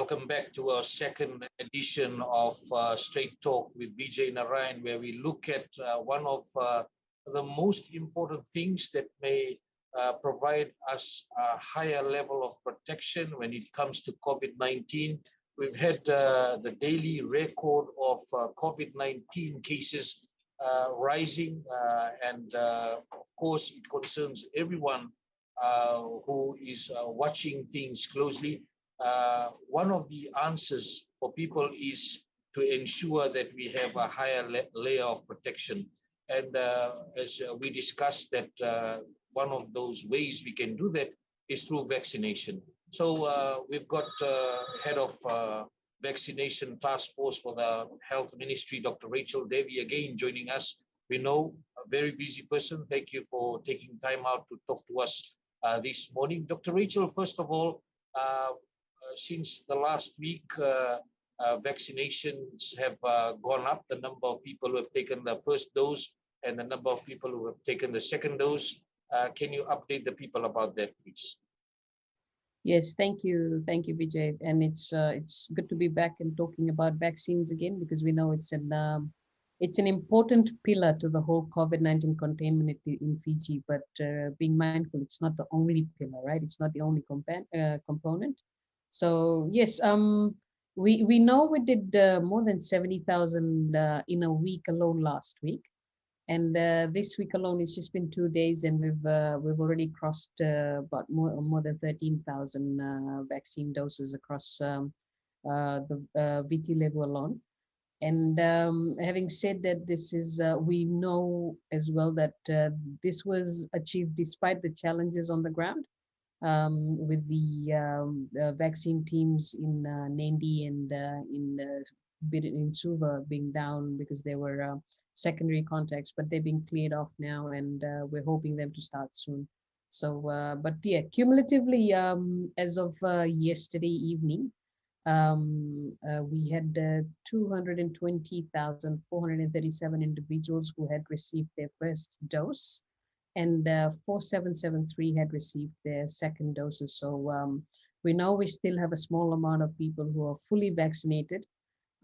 Welcome back to our second edition of Straight Talk with Vijay Narayan, where we look at one of the most important things that may provide us a higher level of protection when it comes to COVID-19. We've had the daily record of COVID-19 cases rising, and of course, it concerns everyone who is watching things closely. One of the answers for people is to ensure that we have a higher layer of protection. And as we discussed, that one of those ways we can do that is through vaccination. So we've got head of vaccination task force for the health ministry, Dr. Devi, again joining us. We know a very busy person. Thank you for taking time out to talk to us this morning. Dr. Rachel, first of all, since the last week, vaccinations have gone up, the number of people who have taken the first dose and the number of people who have taken the second dose. Can you update the people about that, please? Yes, thank you, Vijay. And it's good to be back and talking about vaccines again, because we know it's an important pillar to the whole COVID-19 containment in Fiji. But being mindful, it's not the only pillar, right? It's not the only component. So yes, we know we did more than 70,000 in a week alone last week, and this week alone it's just been 2 days, and we've already crossed about more than 13,000 vaccine doses across the VT level alone. And having said that, this is we know as well that this was achieved despite the challenges on the ground. With the vaccine teams in Nandi and in Suva being down because they were secondary contacts, but they're being cleared off now, and we're hoping them to start soon. So, but yeah, cumulatively, as of yesterday evening, we had 220,437 individuals who had received their first dose, and 4773 had received their second doses. So we know we still have a small amount of people who are fully vaccinated.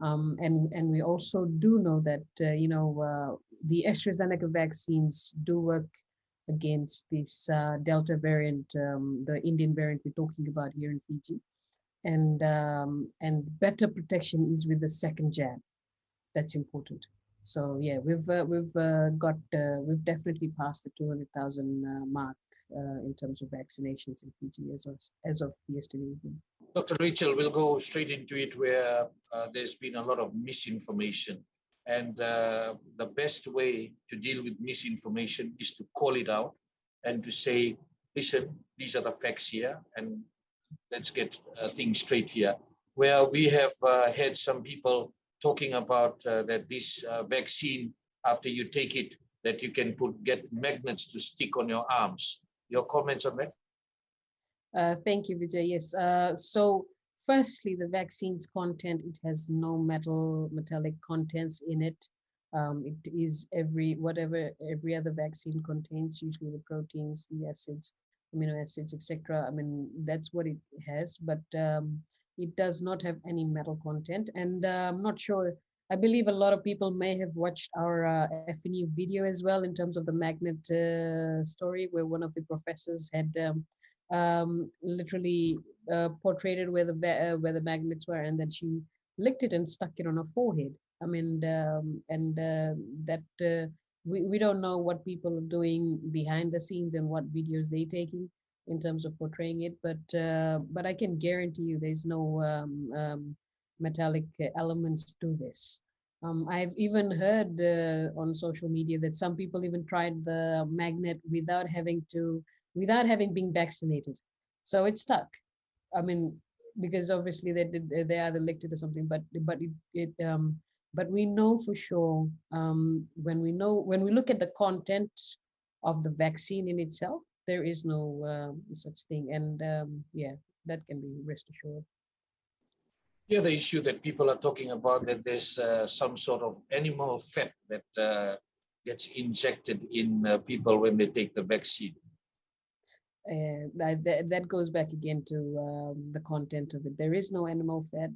And we also do know that, the AstraZeneca vaccines do work against this Delta variant, the Indian variant we're talking about here in Fiji. And better protection is with the second jab. That's important. So yeah, we've definitely passed the 200,000 mark in terms of vaccinations in Fiji as of yesterday evening. Dr. Rachel, we'll go straight into it, where there's been a lot of misinformation, and the best way to deal with misinformation is to call it out and to say, listen, these are the facts here, and let's get things straight here. Where we have had some people talking about that this vaccine, after you take it, that you can get magnets to stick on your arms. Your comments on that? Thank you, Vijay. Yes. So firstly, the vaccine's content, it has no metallic contents in it. It is whatever every other vaccine contains, usually the proteins, the acids, amino acids, etc. I mean, that's what it has, but it does not have any metal content. And I'm not sure, I believe a lot of people may have watched our FNU video as well, in terms of the magnet story, where one of the professors had literally portrayed it where the magnets were, and then she licked it and stuck it on her forehead. I mean, we don't know what people are doing behind the scenes and what videos they're taking in terms of portraying it, but I can guarantee you there's no metallic elements to this. I've even heard on social media that some people even tried the magnet without having been vaccinated, so it stuck. I mean, because obviously they either licked it or something, but we know for sure, when we look at the content of the vaccine in itself, there is no such thing, and yeah, that can be rest assured. The other issue that people are talking about, that there's some sort of animal fat that gets injected in people when they take the vaccine. That goes back again to the content of it. There is no animal fat.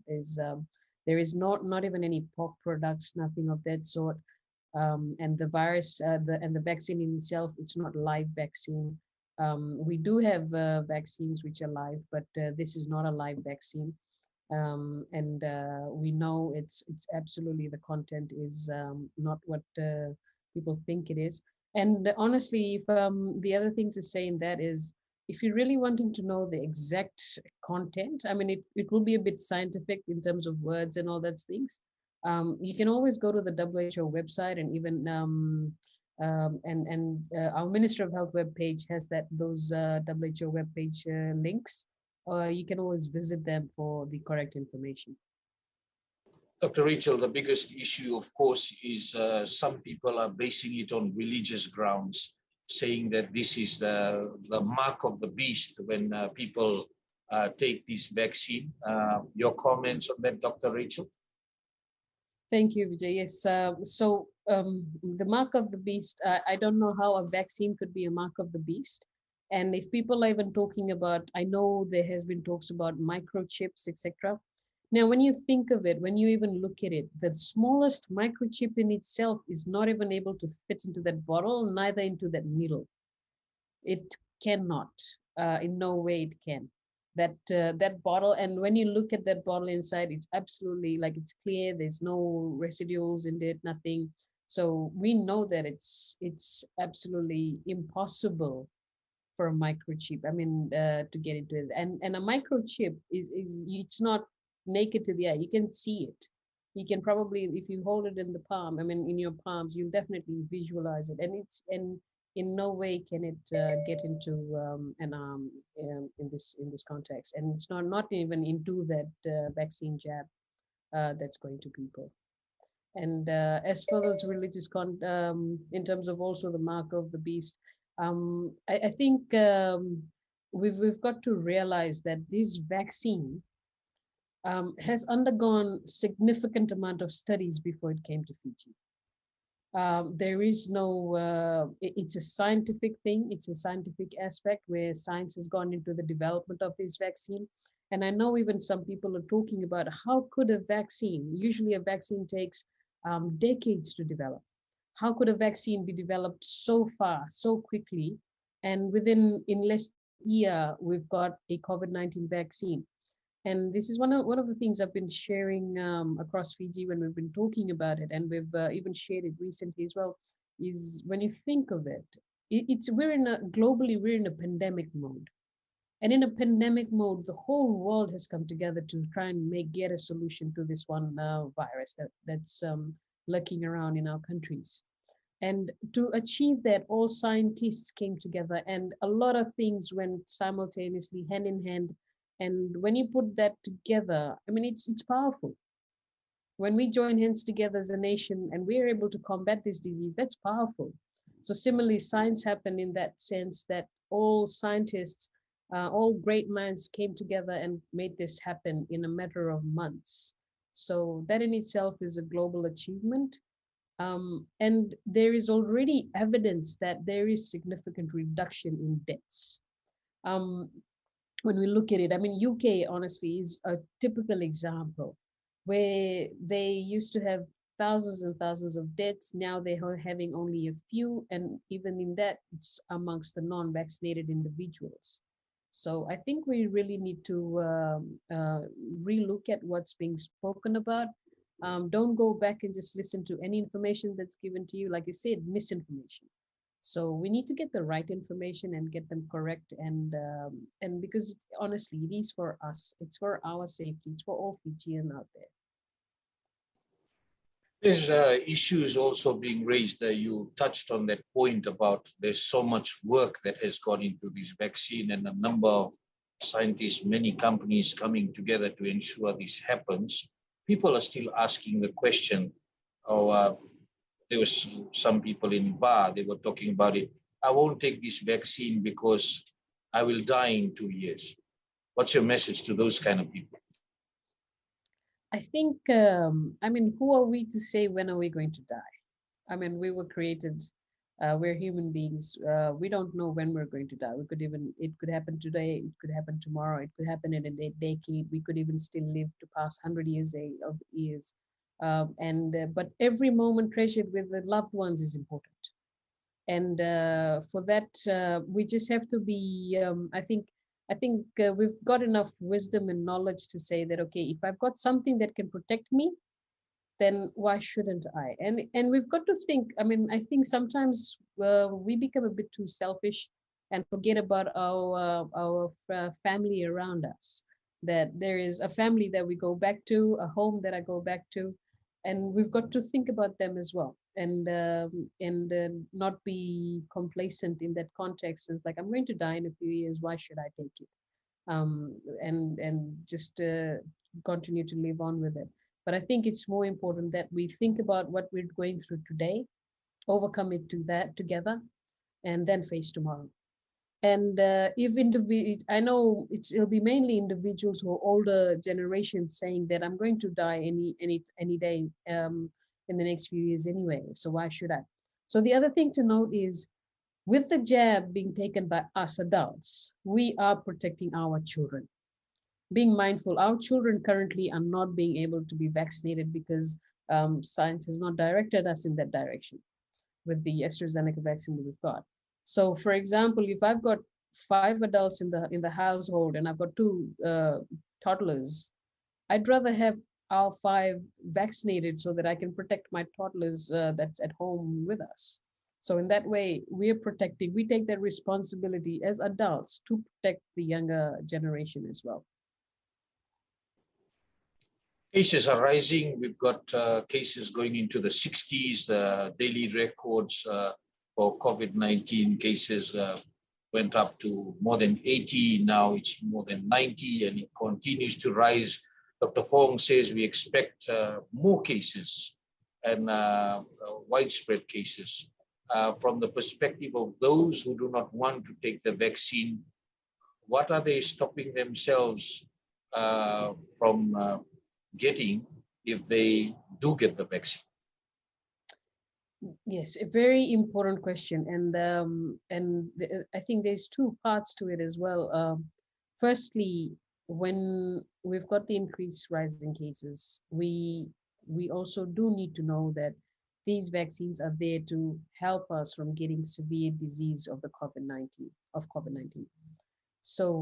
There is not even any pork products, nothing of that sort. And the virus, and the vaccine in itself, it's not live vaccine. We do have vaccines which are live, but this is not a live vaccine. And we know it's absolutely, the content is not what people think it is. And honestly, if the other thing to say in that is, if you're really wanting to know the exact content, I mean, it will be a bit scientific in terms of words and all that things. You can always go to the WHO website, and even our Minister of Health webpage has those WHO webpage links. You can always visit them for the correct information. Dr. Rachel, the biggest issue, of course, is some people are basing it on religious grounds, saying that this is the mark of the beast when people take this vaccine. Your comments on that, Dr. Rachel? Thank you, Vijay. Yes. The mark of the beast, I don't know how a vaccine could be a mark of the beast. And if people are even talking about, I know there has been talks about microchips, etc. Now, when you think of it, when you even look at it, the smallest microchip in itself is not even able to fit into that bottle, neither into that needle. It cannot. In no way it can. That bottle, and when you look at that bottle inside, it's absolutely like it's clear. There's no residuals in it, nothing. So we know that it's absolutely impossible for a microchip. I mean, to get into it, and a microchip is it's not naked to the eye. You can see it. You can probably, if you hold it in the palm, I mean, in your palms, you'll definitely visualize it. And in no way can it get into an arm in this context. And it's not even into that vaccine jab that's going to people. And as for those religious in terms of also the mark of the beast, I think we've got to realize that this vaccine has undergone significant amount of studies before it came to Fiji. There is no, it's a scientific thing. It's a scientific aspect where science has gone into the development of this vaccine. And I know even some people are talking about how could a vaccine, usually a vaccine takes decades to develop. How could a vaccine be developed so fast, so quickly? And in less than a year, we've got a COVID-19 vaccine. And this is one of the things I've been sharing across Fiji when we've been talking about it, and we've even shared it recently as well. Is when you think of it, globally we're in a pandemic mode, and in a pandemic mode, the whole world has come together to try and get a solution to this one virus that's lurking around in our countries. And to achieve that, all scientists came together, and a lot of things went simultaneously, hand in hand. And when you put that together, I mean, it's powerful. When we join hands together as a nation and we're able to combat this disease, that's powerful. So similarly, science happened in that sense that all scientists, all great minds came together and made this happen in a matter of months. So that in itself is a global achievement. And there is already evidence that there is significant reduction in deaths. When we look at it, I mean, UK honestly is a typical example where they used to have thousands and thousands of deaths. Now they are having only a few, and even in that, it's amongst the non-vaccinated individuals. So I think we really need to relook at what's being spoken about. Don't go back and just listen to any information that's given to you. Like you said, misinformation. So we need to get the right information and get them correct, and because honestly, it is for us. It's for our safety. It's for all Fijian out there. There's issues also being raised. You touched on that point about there's so much work that has gone into this vaccine, and a number of scientists, many companies coming together to ensure this happens. People are still asking the question, oh, there was some people in bar, they were talking about it. I won't take this vaccine because I will die in 2 years. What's your message to those kind of people? I think, I mean, who are we to say when are we going to die? I mean, we were created We're human beings. We don't know when we're going to die. It could happen today. It could happen tomorrow. It could happen in a decade. We could even still live to pass 100 years of years. But every moment treasured with the loved ones is important. And for that, we just have to be. I think we've got enough wisdom and knowledge to say that, okay, if I've got something that can protect me, then why shouldn't I? And we've got to think. I mean, I think sometimes we become a bit too selfish and forget about our family around us. That there is a family that we go back to, a home that I go back to, and we've got to think about them as well, and not be complacent in that context. It's like, I'm going to die in a few years. Why should I take it? And just continue to live on with it. But I think it's more important that we think about what we're going through today, overcome it to that together, and then face tomorrow. And if I know it'll be mainly individuals who are older generations saying that I'm going to die any day in the next few years anyway. So why should I? So the other thing to note is, with the jab being taken by us adults, we are protecting our children. Being mindful, our children currently are not being able to be vaccinated because science has not directed us in that direction with the AstraZeneca vaccine that we've got. So, for example, if I've got 5 adults in the household and I've got 2 toddlers, I'd rather have all 5 vaccinated so that I can protect my toddlers that's at home with us. So in that way, we take that responsibility as adults to protect the younger generation as well. Cases are rising. We've got cases going into the 60s. The daily records for COVID-19 cases went up to more than 80. Now it's more than 90, and it continues to rise. Dr. Fong says we expect more cases and widespread cases. From the perspective of those who do not want to take the vaccine, what are they stopping themselves from getting if they do get the vaccine? Yes, a very important question, and I think there's 2 parts to it as well. Firstly, when we've got the increased rise in cases, we also do need to know that these vaccines are there to help us from getting severe disease of the COVID-19. So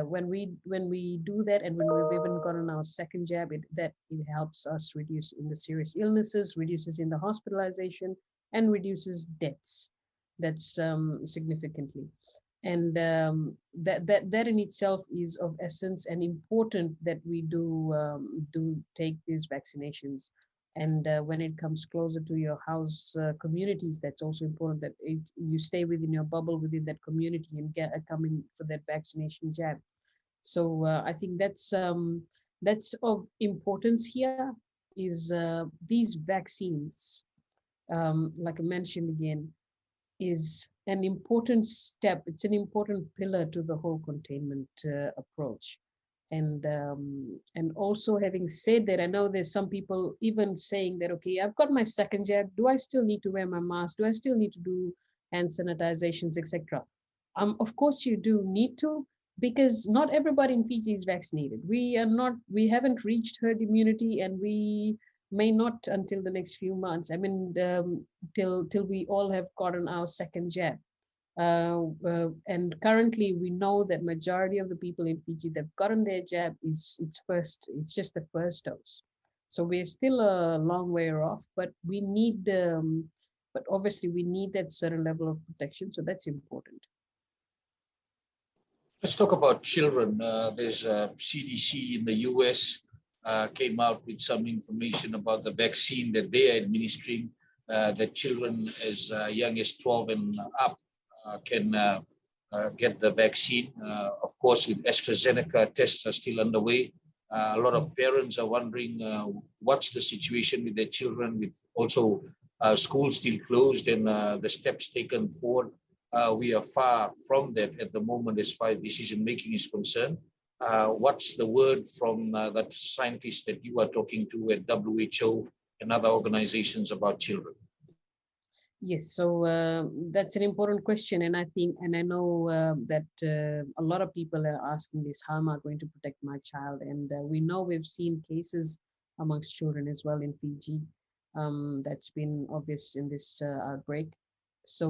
when we do that, and when we've even gotten our second jab, it helps us reduce in the serious illnesses, reduces in the hospitalization, and reduces deaths. That's significantly, and that in itself is of essence and important that we do take these vaccinations. And when it comes closer to your house communities, that's also important that you stay within your bubble within that community and come in for that vaccination jab. So I think that's of importance here. Is these vaccines, like I mentioned again, is an important step. It's an important pillar to the whole containment approach. And also, having said that, I know there's some people even saying that, okay, I've got my second jab. Do I still need to wear my mask? Do I still need to do hand sanitizations, etc.? Of course you do need to, because not everybody in Fiji is vaccinated. We haven't reached herd immunity, and we may not until the next few months. I mean, till we all have gotten our second jab. And currently we know that majority of the people in Fiji that have gotten their jab it's just the first dose. So we're still a long way off, but but obviously we need that certain level of protection. So that's important. Let's talk about children. There's a CDC in the US came out with some information about the vaccine that they are administering, that children as young as 12 and up can get the vaccine. Of course, with AstraZeneca, tests are still underway. A lot of parents are wondering what's the situation with their children, with also schools still closed and the steps taken forward. We are far from that at the moment as far as decision making is concerned. What's the word from that scientist that you are talking to at WHO and other organizations about children? Yes, so that's an important question, and I think, and I know that a lot of people are asking this: How am I going to protect my child? And we know we've seen cases amongst children as well in Fiji. That's been obvious in this outbreak. So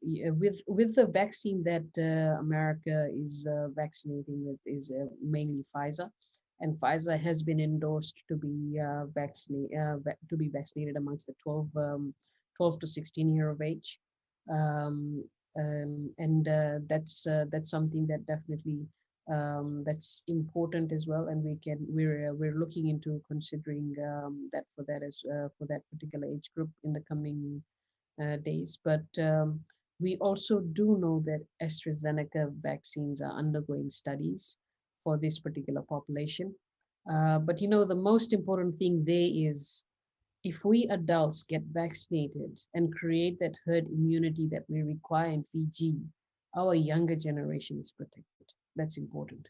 with the vaccine that America is vaccinating with is mainly Pfizer, and Pfizer has been endorsed to be to be vaccinated amongst the 12 to 16 year of age. Um, and that's something that definitely that's important as well. And we're looking into considering that for that as for that particular age group in the coming days. But we also do know that AstraZeneca vaccines are undergoing studies for this particular population. But the most important thing there is if we adults get vaccinated and create that herd immunity that we require in Fiji, our younger generation is protected. That's important.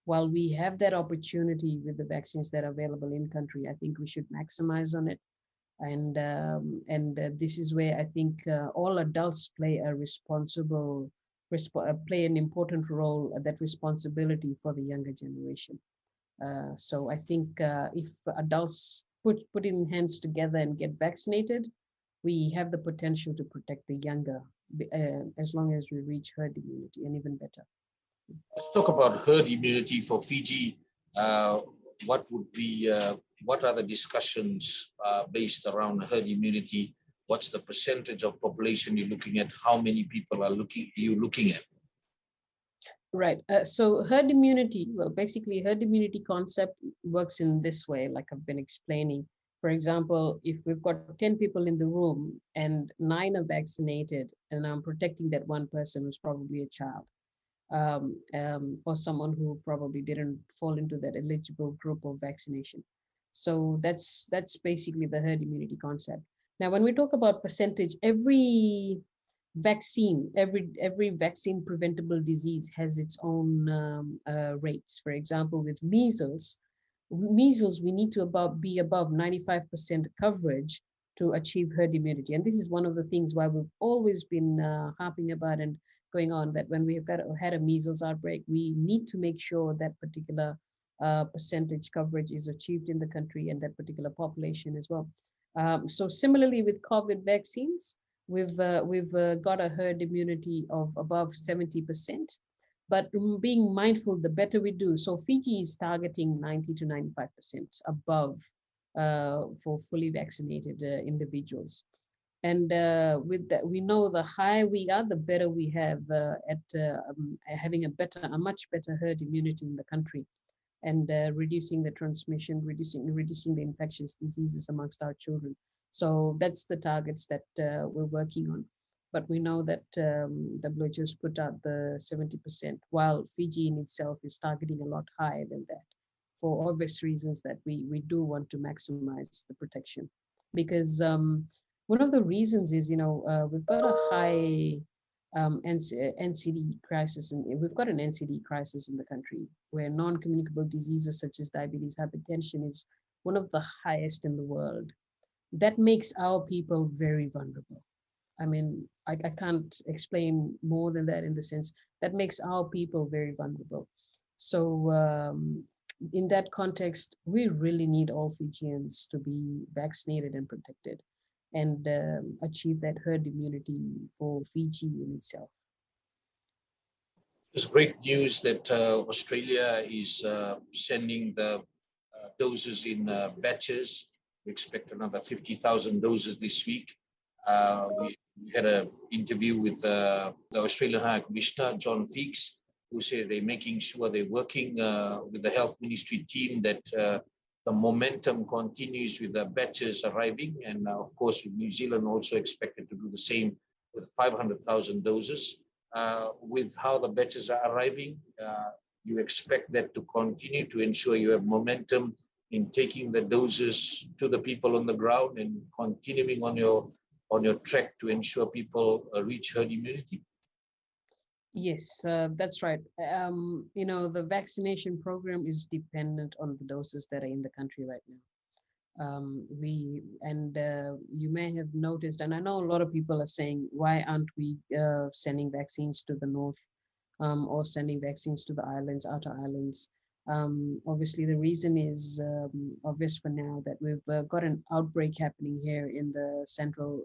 While we have that opportunity with the vaccines that are available in country, I think we should maximize on it. And this is where I think all adults play a play an important role, that responsibility for the younger generation. So I think if adults put in hands together and get vaccinated, we have the potential to protect the younger, as long as we reach herd immunity, and even better. Let's talk about herd immunity for Fiji. Uh, what would be what are the discussions based around herd immunity? What's the percentage of population you're looking at? How many people are looking at? Right. So herd immunity, well, basically herd immunity concept works in this way, like I've been explaining. For example, if we've got 10 people in the room and 9 are vaccinated, and I'm protecting that one person who's probably a child, or someone who probably didn't fall into that eligible group of vaccination. So that's basically the herd immunity concept. Now, when we talk about percentage, every vaccine preventable disease has its own rates. For example, with measles, we need to be above 95% coverage to achieve herd immunity. And this is one of the things why we've always been harping about and going on, that when we've had a measles outbreak, we need to make sure that particular percentage coverage is achieved in the country and that particular population as well. So similarly with COVID vaccines, we've got a herd immunity of above 70%. But being mindful, the better we do. So Fiji is targeting 90 to 95% above for fully vaccinated individuals. And with that, we know the higher we are, the better we have at having a much better herd immunity in the country, and reducing the transmission, reducing the infectious diseases amongst our children. So that's the targets that we're working on. But we know that WHO's put out the 70%, while Fiji in itself is targeting a lot higher than that, for obvious reasons that we do want to maximize the protection. Because one of the reasons is, we've got a high NCD crisis, and we've got an NCD crisis in the country where non-communicable diseases such as diabetes, hypertension is one of the highest in the world. That makes our people very vulnerable. I mean, I can't explain more than that, in the sense that makes our people very vulnerable. So in that context, we really need all Fijians to be vaccinated and protected, and achieve that herd immunity for Fiji in itself. It's great news that Australia is sending the doses in batches. We expect another 50,000 doses this week. We had an interview with the Australian High Commissioner, John Feeks, who said they're making sure they're working with the Health Ministry team that the momentum continues with the batches arriving. And of course, with New Zealand also expected to do the same with 500,000 doses. With how the batches are arriving, you expect that to continue to ensure you have momentum in taking the doses to the people on the ground and continuing on your track to ensure people reach herd immunity? Yes, that's right. The vaccination program is dependent on the doses that are in the country right now. You may have noticed, and I know a lot of people are saying, why aren't we sending vaccines to the north, or sending vaccines to the islands, outer islands? Obviously, the reason is obvious for now, that we've got an outbreak happening here in the central,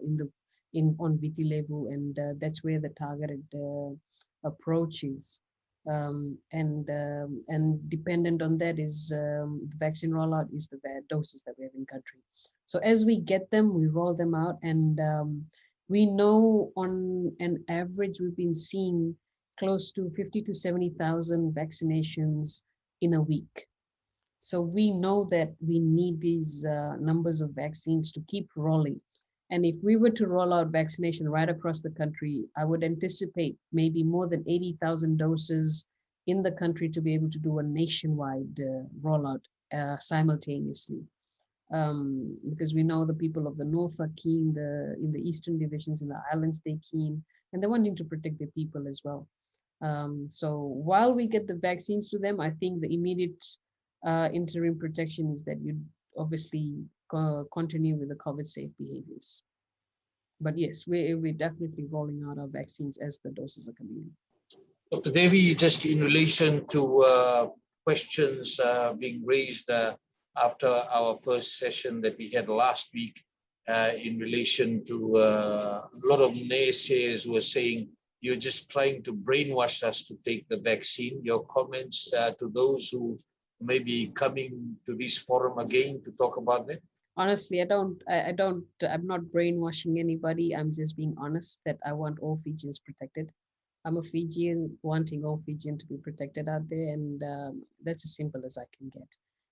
in on Viti Levu, and that's where the targeted approach is. And dependent on that is the vaccine rollout is the doses that we have in country. So as we get them, we roll them out, and we know on an average we've been seeing close to 50 to 70,000 vaccinations in a week. So we know that we need these numbers of vaccines to keep rolling. And if we were to roll out vaccination right across the country, I would anticipate maybe more than 80,000 doses in the country to be able to do a nationwide rollout simultaneously. Because we know the people of the north are keen, in the eastern divisions, in the islands, they're keen, and they're wanting to protect their people as well. So while we get the vaccines to them, I think the immediate interim protection is that you obviously continue with the COVID safe behaviors. But yes, we're definitely rolling out our vaccines as the doses are coming in. Dr. Devi, just in relation to questions being raised after our first session that we had last week, in relation to a lot of naysayers who are saying you're just trying to brainwash us to take the vaccine. Your comments to those who may be coming to this forum again to talk about that? Honestly, I'm not brainwashing anybody. I'm just being honest that I want all Fijians protected. I'm a Fijian wanting all Fijian to be protected out there, and that's as simple as I can get.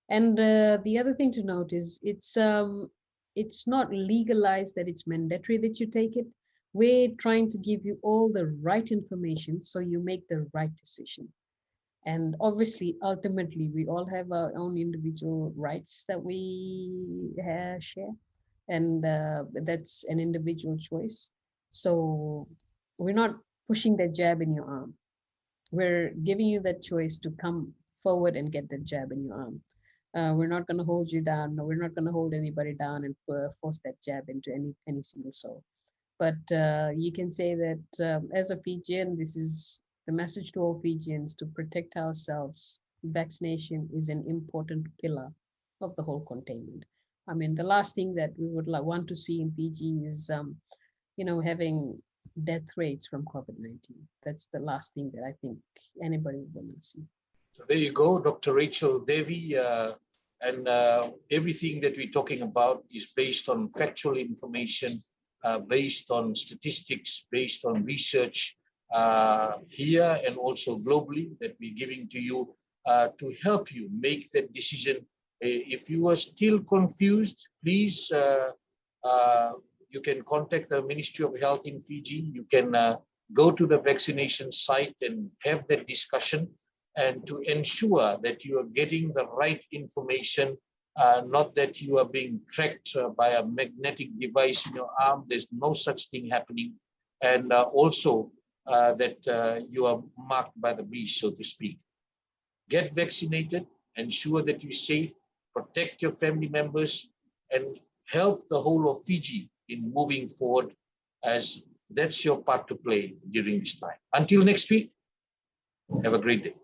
And the other thing to note is it's not legalized that it's mandatory that you take it. We're trying to give you all the right information so you make the right decision. And obviously, ultimately, we all have our own individual rights that we share, and that's an individual choice. So we're not pushing that jab in your arm. We're giving you that choice to come forward and get that jab in your arm. We're not going to hold you down. No, we're not going to hold anybody down and force that jab into any single soul. But you can say that as a Fijian, this is the message to all Fijians to protect ourselves. Vaccination is an important pillar of the whole containment. I mean, the last thing that we would want to see in Fiji is, having death rates from COVID-19. That's the last thing that I think anybody would want to see. So there you go, Dr. Rachel Devi. And everything that we're talking about is based on factual information, based on statistics, based on research here and also globally that we're giving to you to help you make that decision. If you are still confused, please, you can contact the Ministry of Health in Fiji. You can go to the vaccination site and have that discussion, and to ensure that you are getting the right information, not that you are being tracked by a magnetic device in your arm. There's no such thing happening. And also that you are marked by the beast, so to speak. Get vaccinated, ensure that you're safe, protect your family members, and help the whole of Fiji in moving forward, as that's your part to play during this time. Until next week, have a great day.